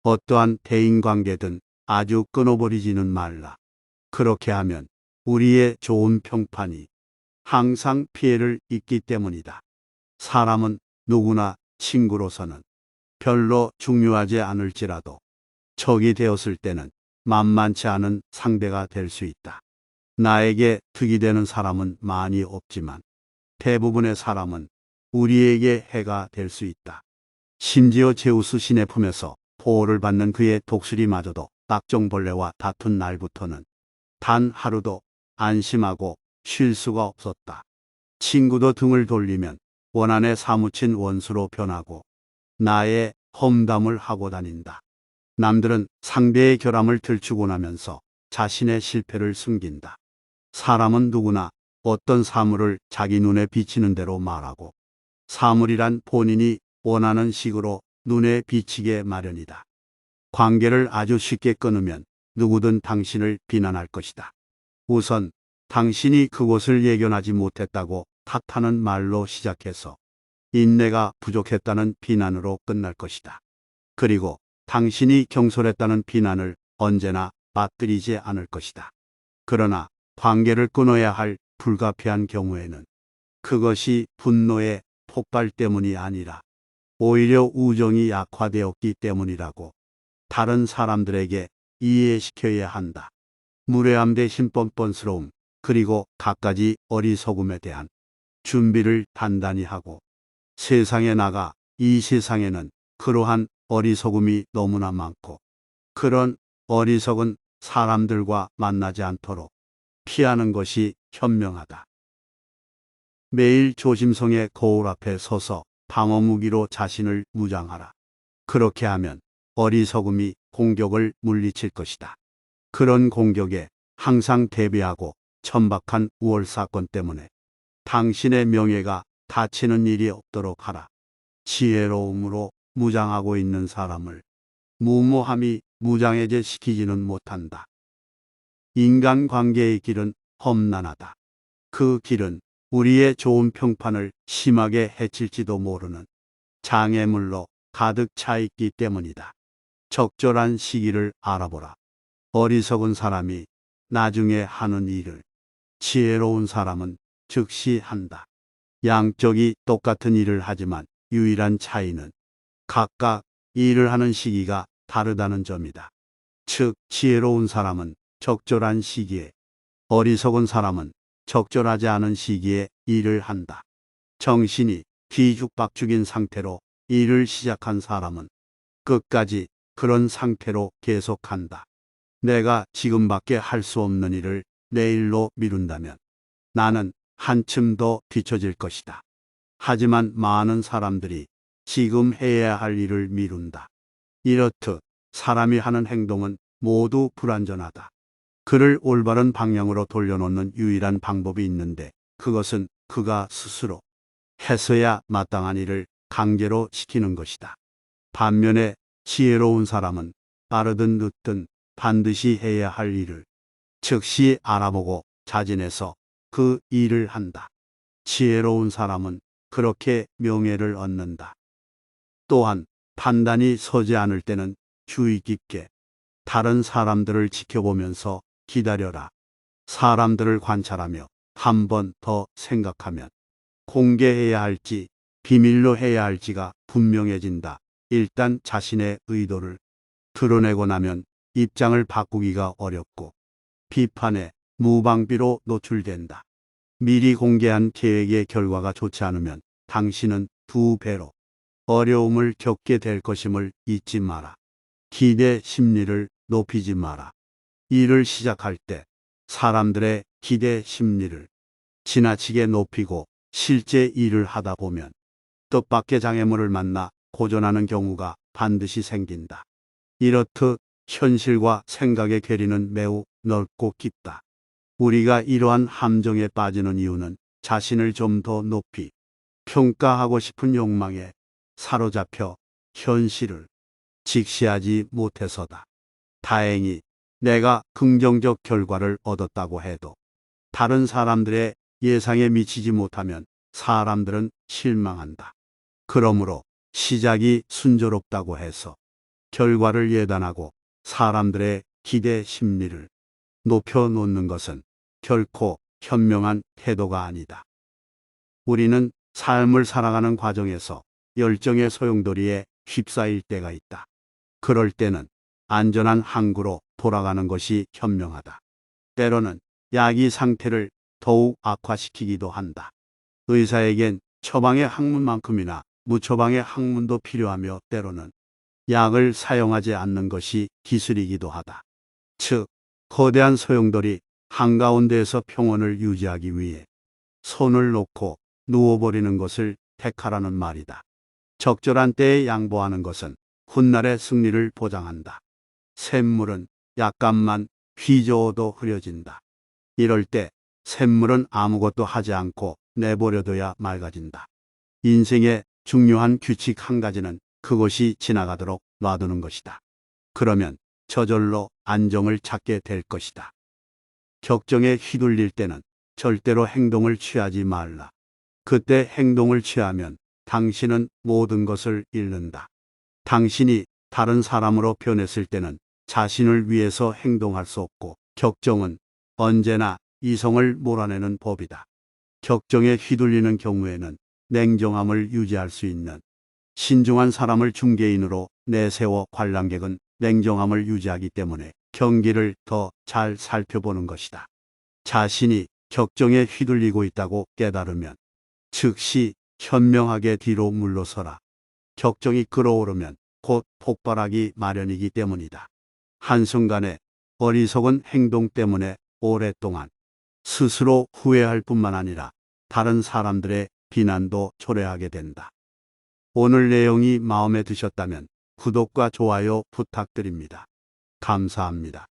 어떠한 대인관계든 아주 끊어버리지는 말라. 그렇게 하면 우리의 좋은 평판이 항상 피해를 입기 때문이다. 사람은 누구나 친구로서는 별로 중요하지 않을지라도 적이 되었을 때는 만만치 않은 상대가 될 수 있다. 나에게 득이 되는 사람은 많이 없지만 대부분의 사람은 우리에게 해가 될 수 있다. 심지어 제우스 신의 품에서 보호를 받는 그의 독수리마저도 낙정벌레와 다툰 날부터는 단 하루도 안심하고 쉴 수가 없었다. 친구도 등을 돌리면 원한에 사무친 원수로 변하고 나의 험담을 하고 다닌다. 남들은 상대의 결함을 들추고 나면서 자신의 실패를 숨긴다. 사람은 누구나 어떤 사물을 자기 눈에 비치는 대로 말하고 사물이란 본인이 원하는 식으로 눈에 비치게 마련이다. 관계를 아주 쉽게 끊으면 누구든 당신을 비난할 것이다. 우선 당신이 그것을 예견하지 못했다고 탓하는 말로 시작해서 인내가 부족했다는 비난으로 끝날 것이다. 그리고 당신이 경솔했다는 비난을 언제나 받들이지 않을 것이다. 그러나 관계를 끊어야 할 불가피한 경우에는 그것이 분노의 폭발 때문이 아니라 오히려 우정이 약화되었기 때문이라고 다른 사람들에게 이해시켜야 한다. 무례함 대신 뻔뻔스러움, 그리고 갖가지 어리석음에 대한 준비를 단단히 하고 세상에 나가 이 세상에는 그러한 어리석음이 너무나 많고 그런 어리석은 사람들과 만나지 않도록 피하는 것이 현명하다. 매일 조심성의 거울 앞에 서서 방어무기로 자신을 무장하라. 그렇게 하면 어리석음이 공격을 물리칠 것이다. 그런 공격에 항상 대비하고 천박한 우월 사건 때문에 당신의 명예가 다치는 일이 없도록 하라. 지혜로움으로 무장하고 있는 사람을 무모함이 무장해제 시키지는 못한다. 인간관계의 길은 험난하다. 그 길은 우리의 좋은 평판을 심하게 해칠지도 모르는 장애물로 가득 차 있기 때문이다. 적절한 시기를 알아보라. 어리석은 사람이 나중에 하는 일을 지혜로운 사람은 즉시 한다. 양쪽이 똑같은 일을 하지만 유일한 차이는 각각 일을 하는 시기가 다르다는 점이다. 즉, 지혜로운 사람은 적절한 시기에, 어리석은 사람은 적절하지 않은 시기에 일을 한다. 정신이 뒤죽박죽인 상태로 일을 시작한 사람은 끝까지 그런 상태로 계속한다. 내가 지금밖에 할 수 없는 일을 내일로 미룬다면 나는 한층 더 뒤처질 것이다. 하지만 많은 사람들이 지금 해야 할 일을 미룬다. 이렇듯 사람이 하는 행동은 모두 불완전하다. 그를 올바른 방향으로 돌려놓는 유일한 방법이 있는데 그것은 그가 스스로 했어야 마땅한 일을 강제로 시키는 것이다. 반면에 지혜로운 사람은 빠르든 늦든 반드시 해야 할 일을 즉시 알아보고 자진해서 그 일을 한다. 지혜로운 사람은 그렇게 명예를 얻는다. 또한 판단이 서지 않을 때는 주의 깊게 다른 사람들을 지켜보면서 기다려라. 사람들을 관찰하며 한 번 더 생각하면 공개해야 할지 비밀로 해야 할지가 분명해진다. 일단 자신의 의도를 드러내고 나면 입장을 바꾸기가 어렵고 비판에 무방비로 노출된다. 미리 공개한 계획의 결과가 좋지 않으면 당신은 두 배로 어려움을 겪게 될 것임을 잊지 마라. 기대 심리를 높이지 마라. 일을 시작할 때 사람들의 기대 심리를 지나치게 높이고 실제 일을 하다 보면 뜻밖의 장애물을 만나 고전하는 경우가 반드시 생긴다. 이렇듯 현실과 생각의 괴리는 매우 넓고 깊다. 우리가 이러한 함정에 빠지는 이유는 자신을 좀 더 높이 평가하고 싶은 욕망에 사로잡혀 현실을 직시하지 못해서다. 다행히 내가 긍정적 결과를 얻었다고 해도 다른 사람들의 예상에 미치지 못하면 사람들은 실망한다. 그러므로 시작이 순조롭다고 해서 결과를 예단하고 사람들의 기대 심리를 높여놓는 것은 결코 현명한 태도가 아니다. 우리는 삶을 살아가는 과정에서 열정의 소용돌이에 휩싸일 때가 있다. 그럴 때는 안전한 항구로 돌아가는 것이 현명하다. 때로는 약이 상태를 더욱 악화시키기도 한다. 의사에겐 처방의 학문만큼이나 무처방의 학문도 필요하며 때로는 약을 사용하지 않는 것이 기술이기도 하다. 즉, 거대한 소용돌이 한가운데에서 평온을 유지하기 위해 손을 놓고 누워버리는 것을 택하라는 말이다. 적절한 때에 양보하는 것은 훗날의 승리를 보장한다. 샘물은 약간만 휘저어도 흐려진다. 이럴 때 샘물은 아무것도 하지 않고 내버려둬야 맑아진다. 인생의 중요한 규칙 한 가지는 그것이 지나가도록 놔두는 것이다. 그러면 저절로 안정을 찾게 될 것이다. 격정에 휘둘릴 때는 절대로 행동을 취하지 말라. 그때 행동을 취하면 당신은 모든 것을 잃는다. 당신이 다른 사람으로 변했을 때는 자신을 위해서 행동할 수 없고 격정은 언제나 이성을 몰아내는 법이다. 격정에 휘둘리는 경우에는 냉정함을 유지할 수 있는 신중한 사람을 중개인으로 내세워 관람객은 냉정함을 유지하기 때문에 경기를 더 잘 살펴보는 것이다. 자신이 격정에 휘둘리고 있다고 깨달으면 즉시 현명하게 뒤로 물러서라. 격정이 끌어오르면 곧 폭발하기 마련이기 때문이다. 한순간에 어리석은 행동 때문에 오랫동안 스스로 후회할 뿐만 아니라 다른 사람들의 비난도 초래하게 된다. 오늘 내용이 마음에 드셨다면 구독과 좋아요 부탁드립니다. 감사합니다.